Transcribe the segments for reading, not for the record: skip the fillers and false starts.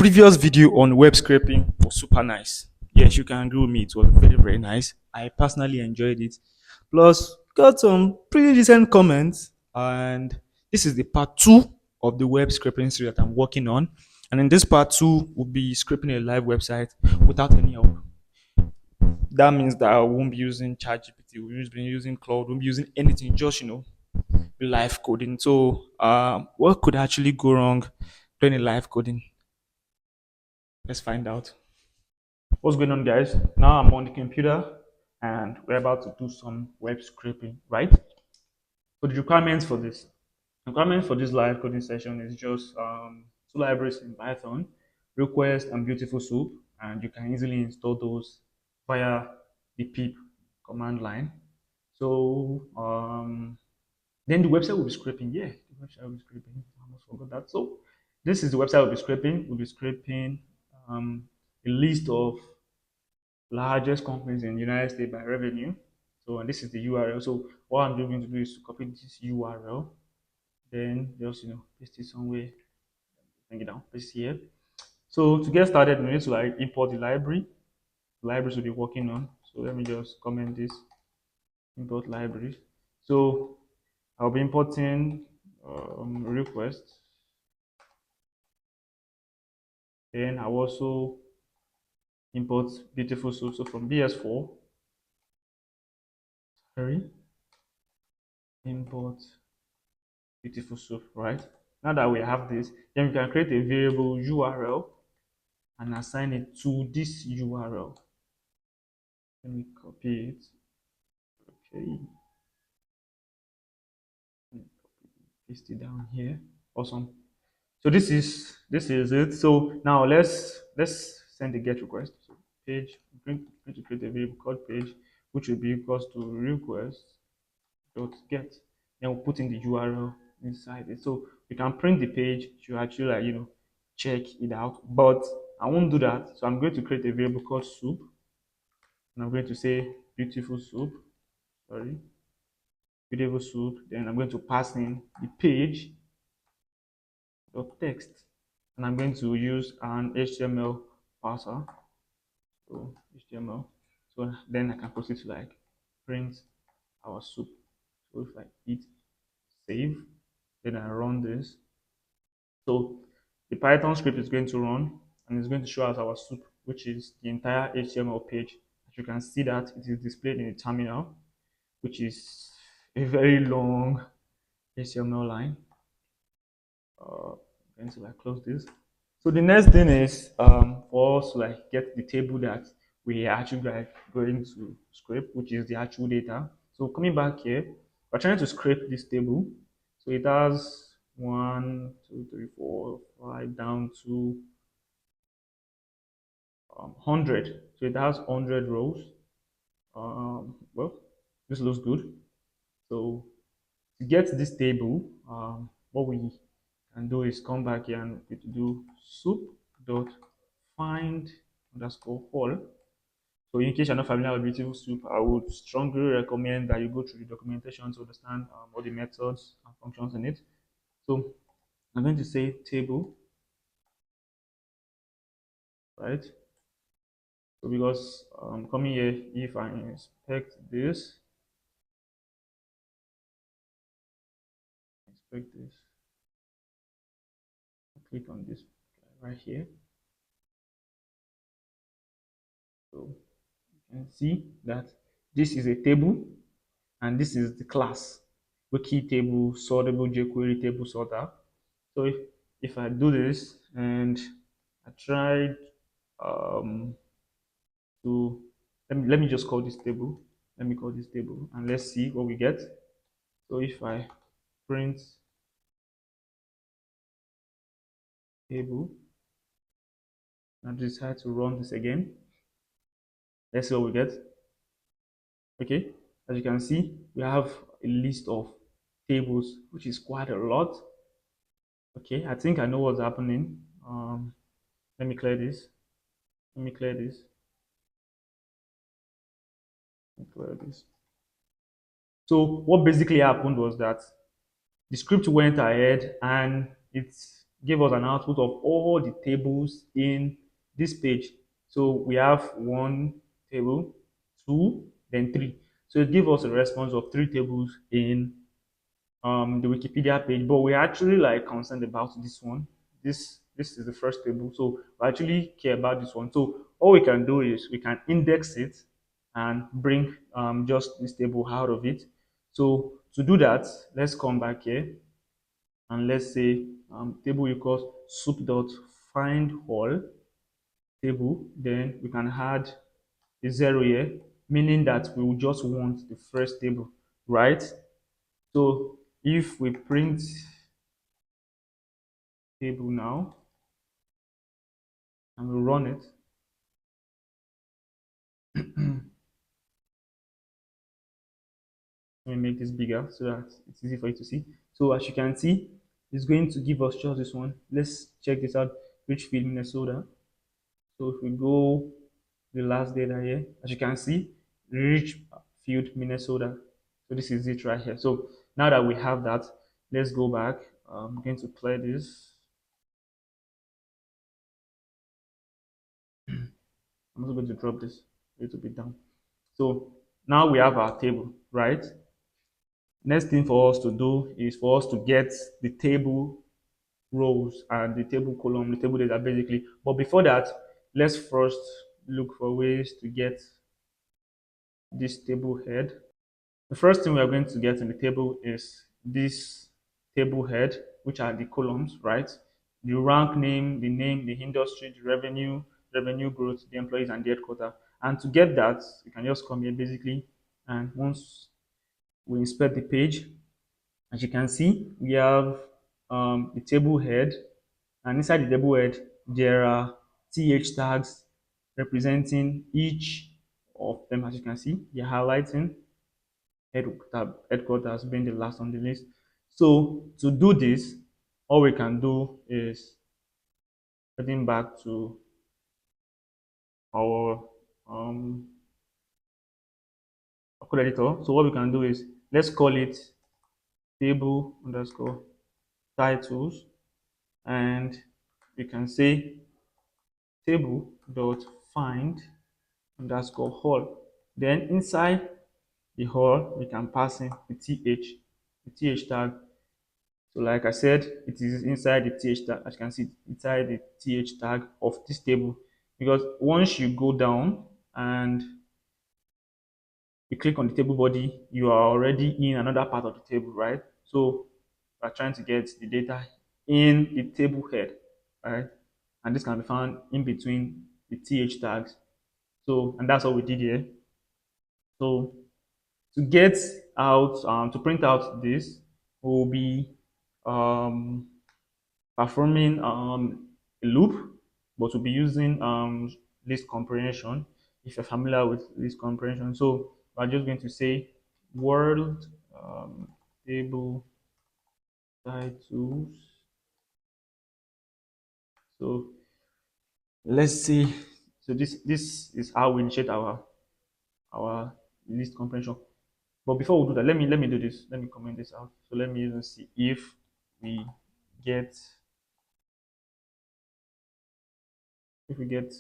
previous video on web scraping was super nice. Yes, you can agree with me. It was very, very nice. I personally enjoyed it. Plus, got some pretty decent comments. And this is the part two of the web scraping series that I'm working on. And in this part two, we'll be scraping a live website without any help. That means that I won't be using ChatGPT, we'll be using Cloud, won't be using anything, just live coding. So, what could actually go wrong during a live coding? Let's find out. What's going on, guys? Now I'm on the computer and we're about to do some web scraping, right? So the requirements for this live coding session is just two libraries in Python, Request and Beautiful Soup, and you can easily install those via the pip command line. So then the website will be scraping. Yeah, the website will be scraping. I almost forgot that. So this is the website we'll be scraping. We'll be scraping a list of largest companies in the United States by revenue. So, and this is the URL. So, what I'm going to do is to copy this URL, then just paste it somewhere, bring it down, paste here. So, to get started, we need to import the library. The libraries we'll be working on. So, let me just comment this import library. So, I'll be importing request. Then I'll also import beautiful soup. So from BS4, import beautiful soup, right? Now that we have this, then we can create a variable URL and assign it to this URL. Let me copy it. Okay. Paste it down here. Awesome. So this is it. So now let's send a get request. So page, I'm going to create a variable called page, which will be equals to request dot get. Then we'll put in the URL inside it. So we can print the page to actually check it out. But I won't do that. So I'm going to create a variable called soup. And I'm going to say beautiful soup. Sorry. Beautiful soup. Then I'm going to pass in the page dot text. And I'm going to use an HTML parser. So HTML. So then I can proceed to print our soup. So if I hit save, then I run this. So the Python script is going to run and it's going to show us our soup, which is the entire HTML page. As you can see that it is displayed in the terminal, which is a very long HTML line. I'm going to close this. So the next thing is for us to get the table that we are actually going to scrape, which is the actual data. So coming back here, we're trying to scrape this table. So it has 1, 2, 3, 4, 5 down to 100. So it has 100 rows. Well, this looks good. So to get this table, what we can do is come back here and do soup dot find underscore all. So in case you're not familiar with beautiful soup, I would strongly recommend that you go through the documentation to understand all the methods and functions in it. So I'm going to say table, right? So because coming here, if I inspect this, click on this right here. So you can see that this is a table and this is the class wiki table sortable jQuery table sorter. So if I do this and I tried to let me just call this table. Let me call this table and let's see what we get. So if I print table and decide to run this again, let's see what we get. Okay, as you can see, we have a list of tables, which is quite a lot. Okay, I think I know what's happening. Let me clear this. Let me clear this. Let me clear this. So what basically happened was that the script went ahead and it give us an output of all the tables in this page. So we have one table, two, then three. So it gives us a response of three tables in the Wikipedia page, but we're actually like concerned about this one. This is the first table, so we actually care about this one. So all we can do is we can index it and bring just this table out of it. So to do that, let's come back here and let's say table equals soup dot find all table. Then we can add a zero here, meaning that we will just want the first table, right? So if we print table now and we run it, let me make this bigger so that it's easy for you to see. So as you can see, it's going to give us just this one. Let's check this out. Richfield, Minnesota. So if we go the last data here, as you can see, Richfield, Minnesota. So this is it right here. So now that we have that, let's go back. I'm going to play this. I'm also going to drop this a little bit down. So now we have our table, right? Next thing for us to do is for us to get the table rows and the table column, the table data basically. But before that, let's first look for ways to get this table head. The first thing we are going to get in the table is this table head, which are the columns, right? The rank name, the industry, the revenue, revenue growth, the employees, and the headquarter. And to get that, we can just come here basically. And once we inspect the page, as you can see, we have the table head, and inside the table head, there are TH tags representing each of them. As you can see, they're highlighting headquarters being the last on the list. So to do this, all we can do is heading back to our code editor. So what we can do is let's call it table underscore titles, and we can say table dot find underscore all. Then inside the all, we can pass in the th tag. So like I said, it is inside the th tag. As you can see, inside the th tag of this table. Because once you go down and you click on the table body, you are already in another part of the table, right? So we're trying to get the data in the table head, right? And this can be found in between the th tags. So, and that's what we did here. So to get out, to print out this, we'll be um, performing a loop, but we'll be using list comprehension if you're familiar with list comprehension. So we're just going to say world table titles. So let's see. So this is how we initiate our list comprehension. But before we do that, let me do this. Let me comment this out. So let me even see if we get if we get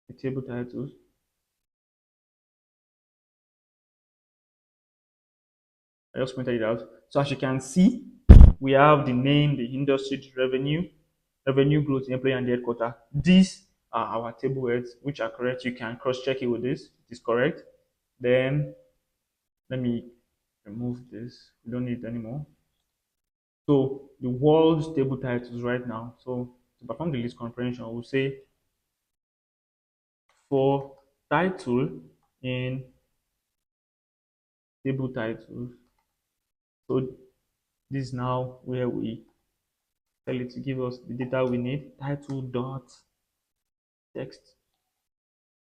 the table titles. I just printed it out. So as you can see, we have the name, the industry, the revenue, revenue growth, the employee, and the headquarter. These are our table heads, which are correct. You can cross-check it with this. It is correct. Then let me remove this. We don't need it anymore. So the world's table titles right now. So to perform the list comprehension, we'll say for title in table titles. So this is now where we tell it to give us the data we need, title dot text.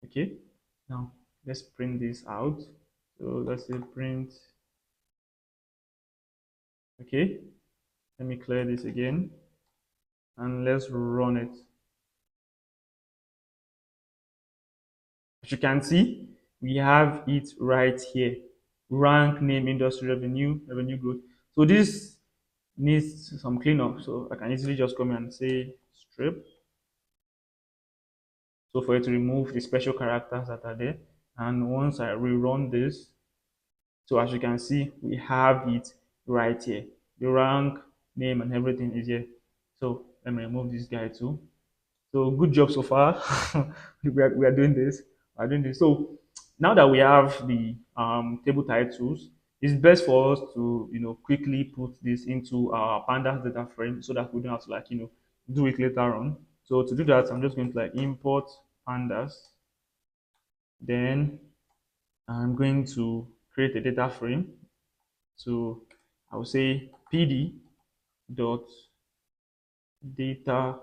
Okay, now let's print this out. So let's say print. Okay, let me clear this again and let's run it. As you can see, we have it right here: rank, name, industry, revenue, revenue growth. So this needs some cleanup. So I can easily just come here and say strip. So for it to remove the special characters that are there. And once I rerun this, so as you can see, we have it right here. The rank, name, and everything is here. So let me remove this guy too. So good job so far. We are doing this. We are doing this. So now that we have the table titles, it's best for us to quickly put this into our pandas data frame so that we don't have to do it later on. So to do that, I'm just going to import pandas. Then I'm going to create a data frame. So I will say pd dot data.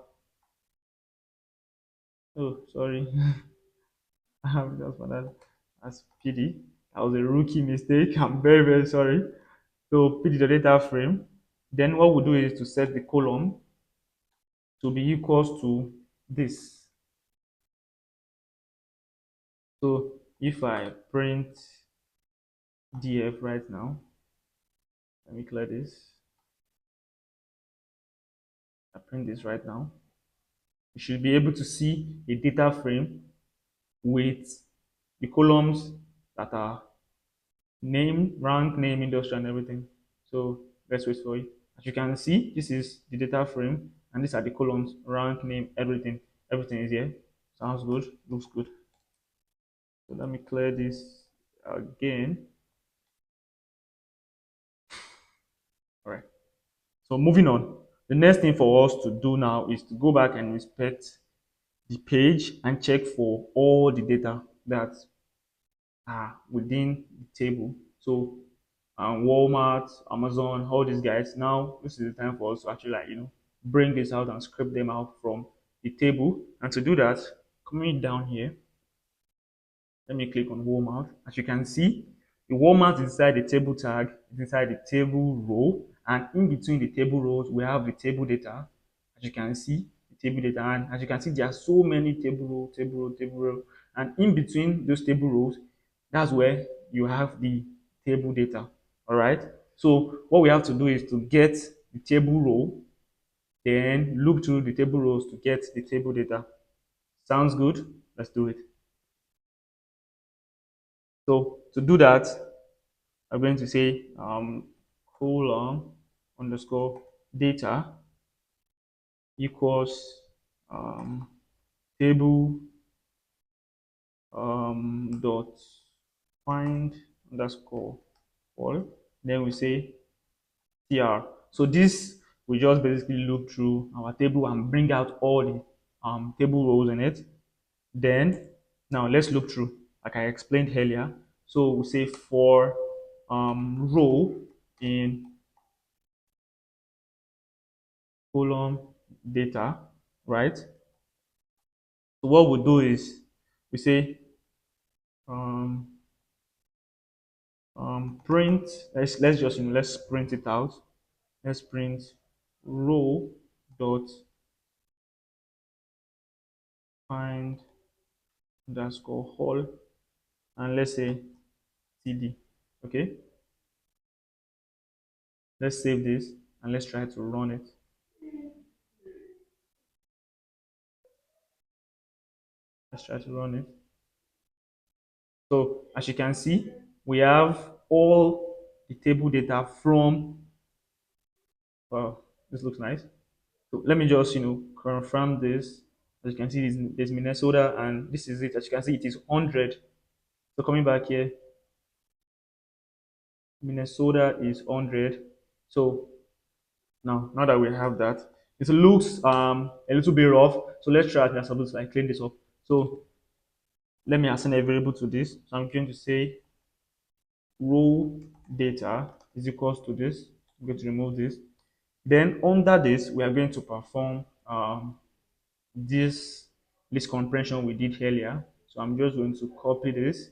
Oh, sorry. I have just for that as PD. That was a rookie mistake. I'm very, very sorry. So PD the data frame. Then what we'll do is to set the column to be equals to this. So if I print df right now, let me clear this. I print this right now. You should be able to see a data frame with the columns that are name, rank, name, industry, and everything. So let's wait for it. As you can see, this is the data frame, and these are the columns, rank, name, everything. Everything is here. Sounds good, looks good. So let me clear this again. All right. So moving on. The next thing for us to do now is to go back and inspect the page and check for all the data that are within the table. So Walmart, Amazon, all these guys. Now this is the time for us to actually bring this out and script them out from the table. And to do that, coming down here, let me click on Walmart. As you can see, the Walmart is inside the table tag, is inside the table row, and in between the table rows, we have the table data. As you can see, the table data, and as you can see, there are so many table row, table row, table row, and in between those table rows, that's where you have the table data. All right. So what we have to do is to get the table row, then look through the table rows to get the table data. Sounds good? Let's do it. So to do that, I'm going to say colon underscore data equals um, table dot find underscore all. Then we say tr. So this we just basically look through our table and bring out all the table rows in it. Then now let's look through like I explained earlier. So we say for row in column data, right? So what we do is we say um, print. Let's just let's print it out. Let's print row dot find underscore all, and let's say td. Okay, let's save this and let's try to run it. Let's try to run it. So as you can see, we have all the table data from, wow, this looks nice. So let me just, confirm this. As you can see, there's Minnesota, and this is it. As you can see, it is 100. So coming back here, Minnesota is 100. So now that we have that, it looks a little bit rough. So let's try to clean this up. So let me assign a variable to this. So I'm going to say row data is equals to this. I'm going to remove this. Then under this, we are going to perform this list comprehension we did earlier. So I'm just going to copy this,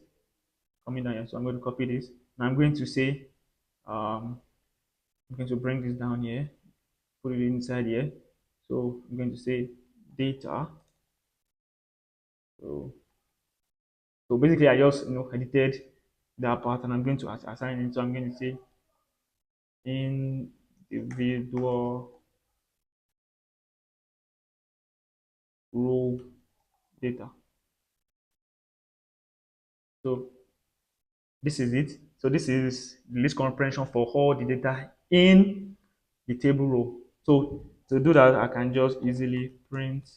coming down here. So I'm going to copy this. And I'm going to say, I'm going to bring this down here, put it inside here. So I'm going to say data. So basically, I just edited that part, and I'm going to assign it. So I'm going to say in individual row data. So this is it. So this is the list comprehension for all the data in the table row. So to do that, I can just easily print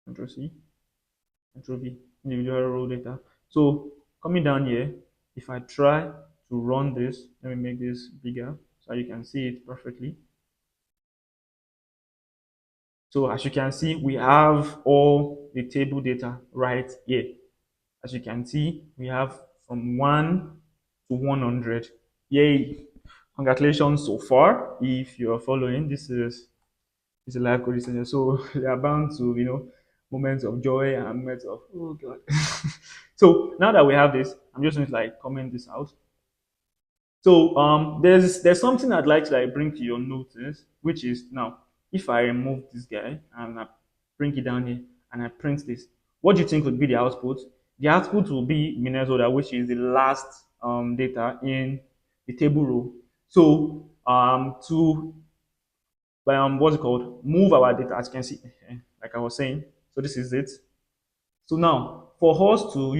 Control C, Control V, individual row data. So coming down here, if I try to run this, let me make this bigger so you can see it perfectly. So as you can see, we have all the table data right here. As you can see, we have from 1 to 100. Yay! Congratulations so far. If you're following, this is a live code listener. So they are bound to, moments of joy and moments of, oh God. So now that we have this, I'm just going to like comment this out. So there's something I'd like to like bring to your notice, which is now if I remove this guy and I bring it down here and I print this, what do you think would be the output? The output will be Minnesota, which is the last data in the table row. So to what's it called? Move our data, as you can see, like I was saying. So this is it. So now, for us to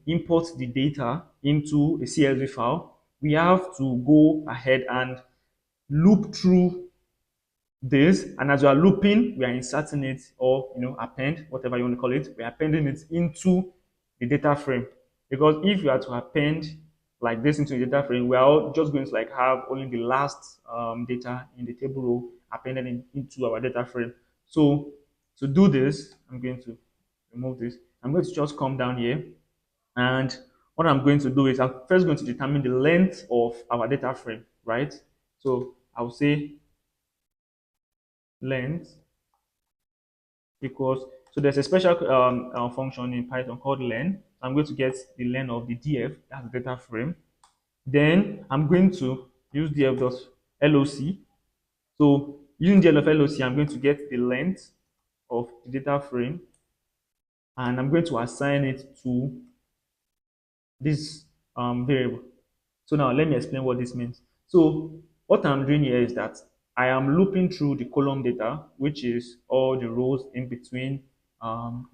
import the data into a CSV file, we have to go ahead and loop through this, and as we are looping, we are inserting it, or append, whatever you want to call it, we are appending it into the data frame. Because if you are to append like this into the data frame, we are just going to like have only the last data in the table row appended into our data frame. So to do this, I'm going to remove this. I'm going to just come down here, and what I'm going to do is I'm first going to determine the length of our data frame, right? So I'll say length equals, so there's a special function in Python called len. I'm going to get the len of the df, that's the data frame. Then I'm going to use df.loc. So using df.loc, I'm going to get the length of the data frame, and I'm going to assign it to this variable. So now let me explain what this means. So what I'm doing here is that I am looping through the column data, which is all the rows in between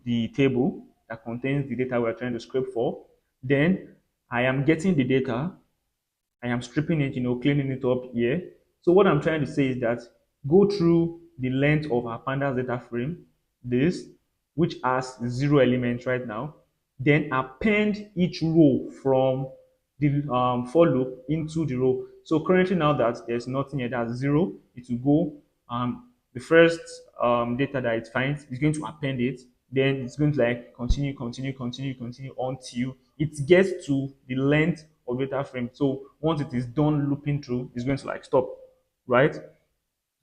the table that contains the data we're trying to scrape for. Then I am getting the data, I am stripping it, cleaning it up here. So what I'm trying to say is that go through the length of our pandas data frame, this, which has 0 elements right now, then append each row from the for loop into the row. So currently now that there's nothing here, that's 0, it will go, the first data that it finds is going to append it, then it's going to like continue, continue, continue, continue until it gets to the length of data frame. So once it is done looping through, it's going to like stop, right?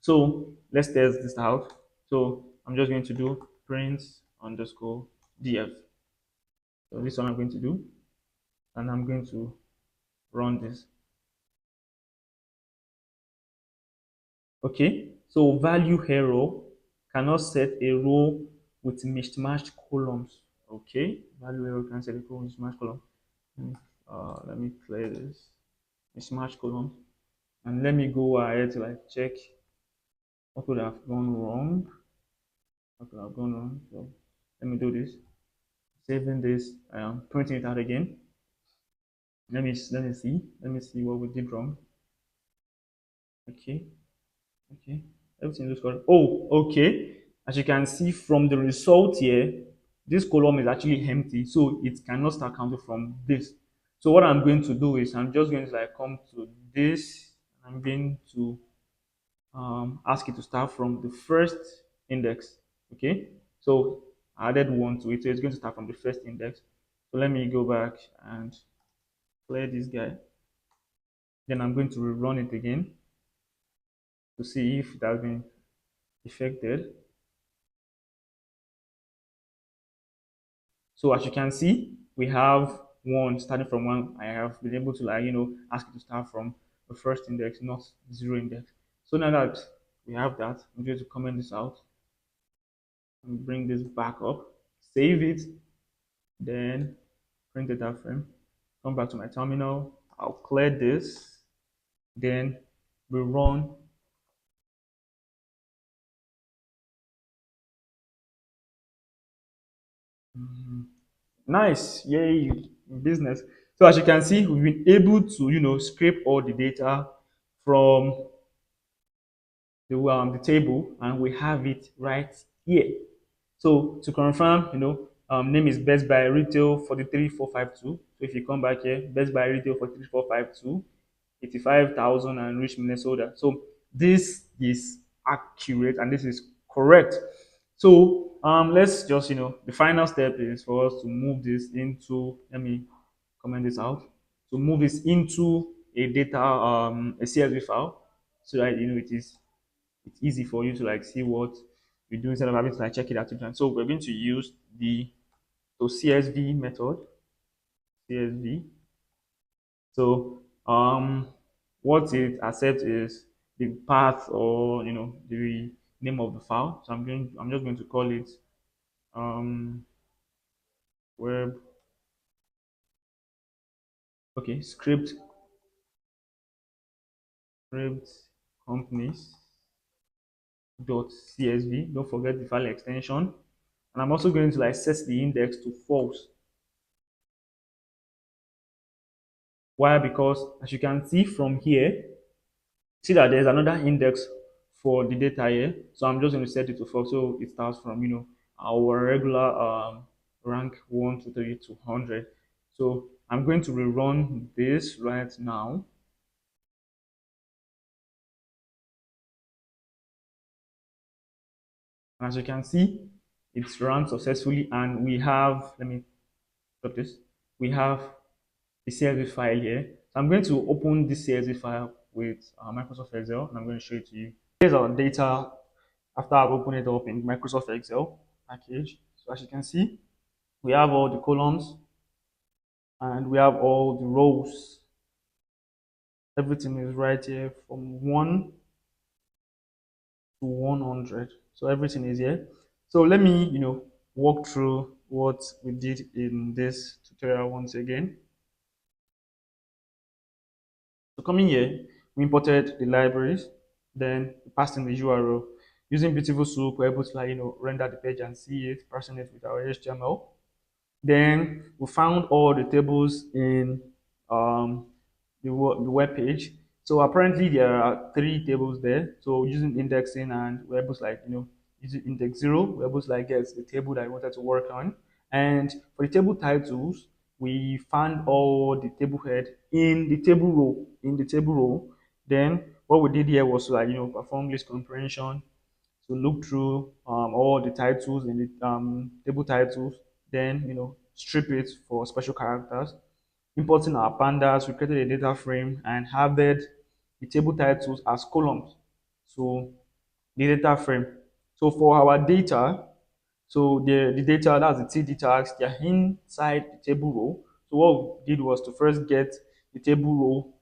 So let's test this out. So I'm just going to do print underscore df. So this one I'm going to do, and I'm going to run this. Okay, so value hero cannot set a row with mismatched columns. Okay, value hero can set a row with mismatched columns. Let me clear this mismatched columns, and let me go ahead to like check what could have gone wrong. What could have gone wrong? So let me do this. Saving this, printing it out again. Let me see what we did wrong. Okay, okay, everything looks correct. Oh, okay. As you can see from the result here, this column is actually empty, so it cannot start counting from this. So what I'm going to do is I'm just going to like come to this. I'm going to ask it to start from the first index. Okay, so I added one to it, so it's going to start from the first index. So let me go back and clear this guy. Then I'm going to rerun it again to see if it has been affected. So as you can see, we have one starting from one. I have been able to like ask it to start from the first index, not zero index. So now that we have that, I'm going to comment this out and bring this back up, save it, then print data frame. Come back to my terminal. I'll clear this. Then we run. Nice, yay, business. So as you can see, we've been able to, scrape all the data from the table, and we have it right here. So to confirm, name is Best Buy Retail 43452. So if you come back here, Best Buy Retail 43452, 85,000 and reach Minnesota. So this is accurate and this is correct. So let's just, the final step is for us to move this into, let me comment this out, to move this into a data, a CSV file, so that, it's easy for you to like see what you do instead of having to like check it out. So we're going to use the CSV method, CSV. So what it accepts is the path, or the name of the file. So I'm just going to call it um web, okay, script companies dot CSV. Don't forget the file extension. And I'm also going to like set the index to false. Why? Because as you can see from here, see that there's another index for the data here. So I'm just going to set it to false. So it starts from, our regular rank 1 to 3 to 100. So I'm going to rerun this right now. And as you can see, it's run successfully, and we have, let me stop this. We have the CSV file here. So I'm going to open this CSV file with Microsoft Excel, and I'm going to show it to you. Here's our data after I've opened it up in Microsoft Excel package. So as you can see, we have all the columns and we have all the rows. Everything is right here from 1 to 100. So everything is here. So let me, walk through what we did in this tutorial once again. So coming here, we imported the libraries, then we passed in the URL. Using Beautiful Soup, we're able to like, render the page and see it, parsing it with our HTML. Then we found all the tables in um, the web page. So apparently there are three tables there. So using indexing, and we're able to like, using index 0, we're able to like get the table that I wanted to work on. And for the table titles, we found all the table head in the table row. Then what we did here was like, perform list comprehension to look through all the titles in the table titles, then strip it for special characters. Importing our pandas, we created a data frame and added the table titles as columns. So the data frame. So for our data, so the data, that's the TD tags, they're inside the table row. So what we did was to first get the table row,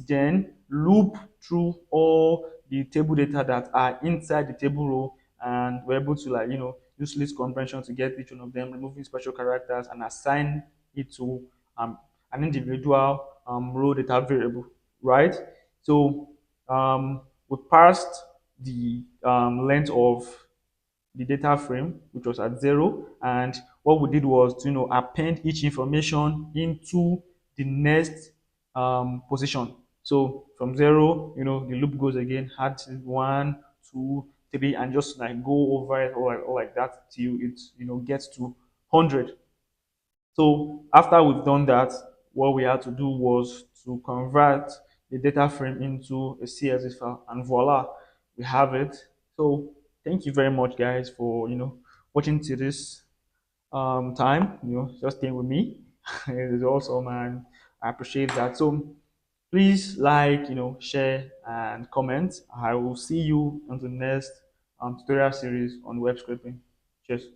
then loop through all the table data that are inside the table row, and we're able to like, use list comprehension to get each one of them, removing special characters and assign it to an individual row data variable, right? So we parsed the length of the data frame, which was at 0, and what we did was to append each information into the next position. So from 0, the loop goes again, add 1, 2, 3, and just like go over it or like that till it gets to 100. So after we've done that, what we had to do was to convert the data frame into a CSV file, and voila, we have it. So thank you very much, guys, for watching to this time. Just staying with me. It is awesome, and I appreciate that. So please like, share and comment. I will see you on the next tutorial series on web scraping. Cheers.